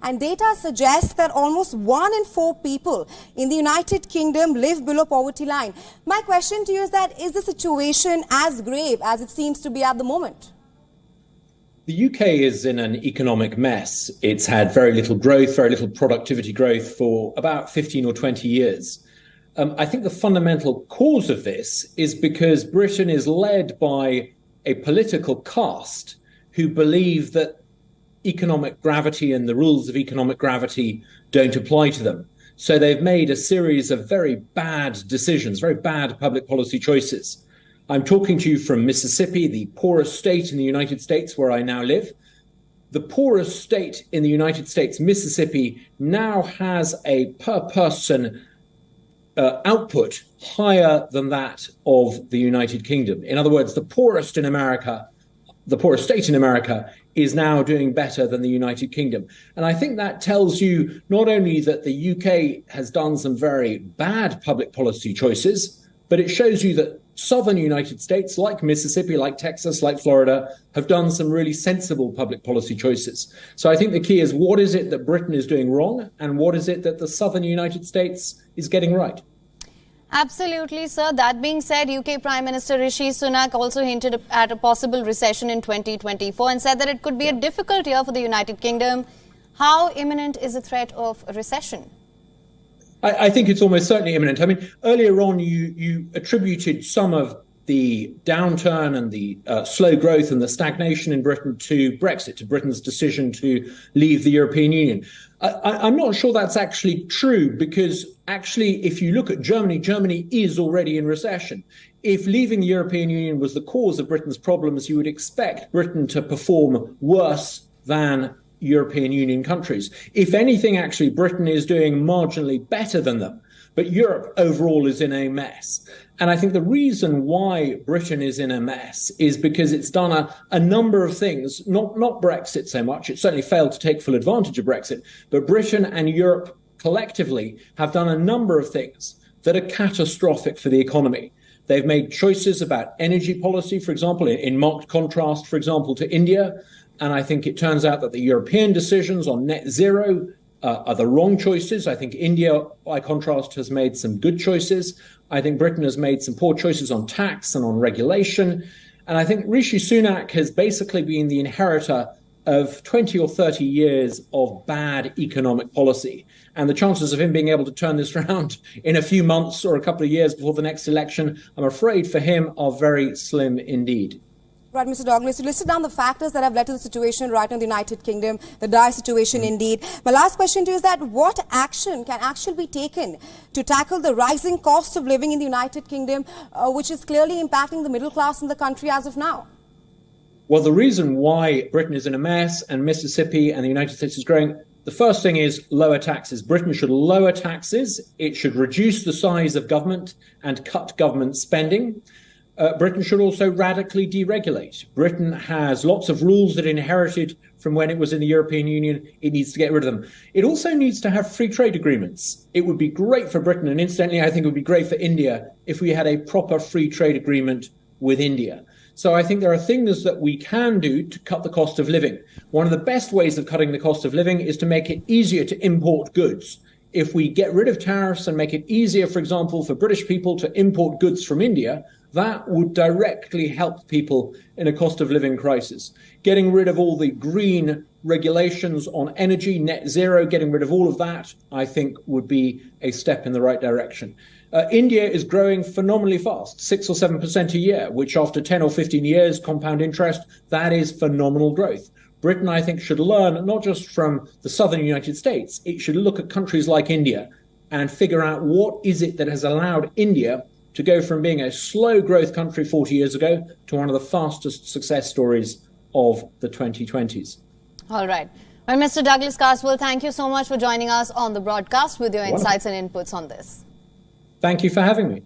and data suggests that almost 1 in 4 people in the United Kingdom live below poverty line. My question to you is that, is the situation as grave as it seems to be at the moment? The UK is in an economic mess. It's had very little growth, very little productivity growth for about 15 or 20 years. I think the fundamental cause of this is because Britain is led by a political caste who believe that economic gravity and the rules of economic gravity don't apply to them. So they've made a series of very bad decisions, very bad public policy choices. I'm talking to you from Mississippi, the poorest state in the United States where I now live. The poorest state in the United States, Mississippi, now has a per person output higher than that of the United Kingdom. In other words, the poorest state in America is now doing better than the United Kingdom. And I think that tells you not only that the UK has done some very bad public policy choices, but it shows you that southern United States, like Mississippi, like Texas, like Florida, have done some really sensible public policy choices. So I think the key is, what is it that Britain is doing wrong, and what is it that the southern United States is getting right? Absolutely, sir. That being said, UK Prime Minister Rishi Sunak also hinted at a possible recession in 2024 and said that it could be a difficult year for the United Kingdom. How imminent is the threat of a recession? I think it's almost certainly imminent. I mean, earlier on, you attributed some of the downturn and the slow growth and the stagnation in Britain to Brexit, to Britain's decision to leave the European Union. I'm not sure that's actually true, because actually, if you look at Germany, Germany is already in recession. If leaving the European Union was the cause of Britain's problems, you would expect Britain to perform worse than European Union countries. If anything, actually, Britain is doing marginally better than them. But Europe overall is in a mess. And I think the reason why Britain is in a mess is because it's done a number of things, not Brexit so much. It certainly failed to take full advantage of Brexit. But Britain and Europe collectively have done a number of things that are catastrophic for the economy. They've made choices about energy policy, for example, in marked contrast, for example, to India. And I think it turns out that the European decisions on net zero are the wrong choices. I think India, by contrast, has made some good choices. I think Britain has made some poor choices on tax and on regulation. And I think Rishi Sunak has basically been the inheritor of 20 or 30 years of bad economic policy. And the chances of him being able to turn this around in a few months or a couple of years before the next election, I'm afraid for him, are very slim indeed. Right, Mr. Douglas, you listed down the factors that have led to the situation right now in the United Kingdom, the dire situation indeed. My last question to you is that, what action can actually be taken to tackle the rising cost of living in the United Kingdom, which is clearly impacting the middle class in the country as of now? Well, the reason why Britain is in a mess and Mississippi and the United States is growing, the first thing is lower taxes. Britain should lower taxes. It should reduce the size of government and cut government spending. Britain should also radically deregulate. Britain has lots of rules that it inherited from when it was in the European Union. It needs to get rid of them. It also needs to have free trade agreements. It would be great for Britain, and incidentally, I think it would be great for India, if we had a proper free trade agreement with India. So I think there are things that we can do to cut the cost of living. One of the best ways of cutting the cost of living is to make it easier to import goods. If we get rid of tariffs and make it easier, for example, for British people to import goods from India, that would directly help people in a cost of living crisis. Getting rid of all the green regulations on energy, net zero, getting rid of all of that, I think, would be a step in the right direction. India is growing phenomenally fast, 6 or 7% a year, which after 10 or 15 years compound interest, that is phenomenal growth. Britain, I think, should learn not just from the southern United States. It should look at countries like India and figure out what is it that has allowed India to go from being a slow growth country 40 years ago to one of the fastest success stories of the 2020s. All right. Well, Mr. Douglas Carswell, thank you so much for joining us on the broadcast with your insights and inputs on this. Thank you for having me.